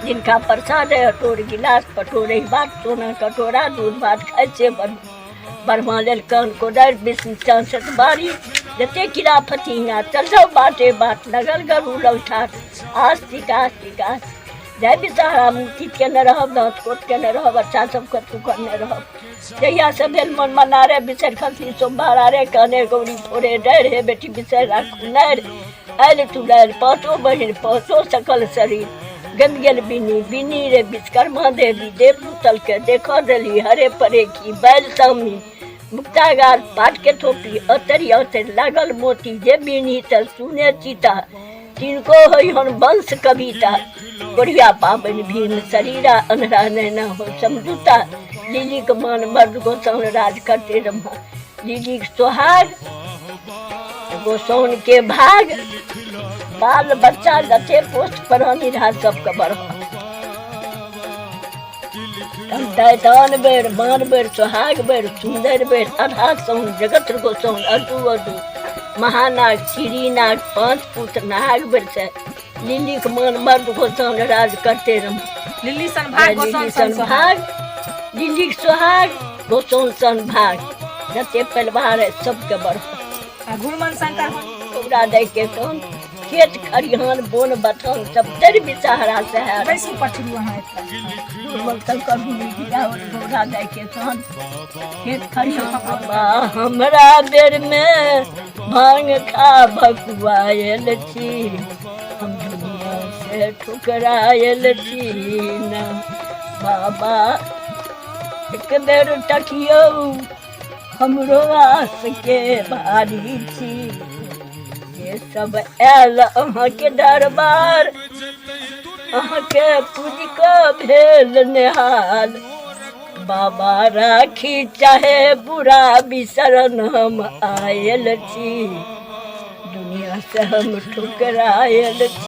जिनका प्रसाद है अटोर गिलास पटोरे बात सोना कटोरा दूध भात खाए से बरमा लेल कान को डर बिस्न चांसत बारी जते कीड़ा फतिंगा चल जाओ बाटे बाट लगल गरू लौठार आस्तिक आस्तिक जय बिचारा मुक्ति के न रहब दांत कोट के न रहब अच्छा सब कतु करने रहब जहिया से भेल मन मना रे बिसर खसी सोमवार रे कहने गौरी फोड़े डर हे बेटी बिसर राखू नर आयल तू डर पाँचों बहिन पाँचों सकल शरीर गम गेल बिनी बिनी रे विश्वकर्मा देवी देव पुतल के देखो दली हरे परे की बैल सामी मुक्तागार पाट के थोपी अतरी अतर लागल मोती जे बिनी तल सुने चीता तिनको होई हन वंश कविता गोढ़िया पाबन भीम शरीरा अनरा नैना हो समझूता लिली के मान मर्द गोसौन राज करते रहा लिली के सुहाग गोसौन के भाग बाल बच्चा लथे पोस्ट परानी रहा सबके बढ़ा दैतान बेर मान बेर सुहाग बेर सुंदर बेर अधा सौन जगत गोसौन अदू अदू महानाग चिड़ीनाग पांच पुत्र नाग बेर से लिली के मान मर्द गोसौन राज करते रहा लिली सन भाग लिली के सुहाग गोसौन सन भाग जते परिवार है सबके बढ़ा घुरमन शंकर ओकरा दे के कौन खेत खरिहान बोन बथन सब दर बिचारा से है कैसे पठलू वहां मन शंकर भूमि गिरा ओकरा दे के कौन खेत खरिहान हमरा बेर में भांग खा भकुआयल छी हम दुनिया से ठुकरायल छी ना बाबा एक बेर तकियो हमरो आस के भारी छी ये सब आयल अहाँ के दरबार अहाँ के पूज के भेल निहाल बाबा राखी चाहे बुरा बिसरन हम आयल छी दुनिया से हम ठुकरायल छी।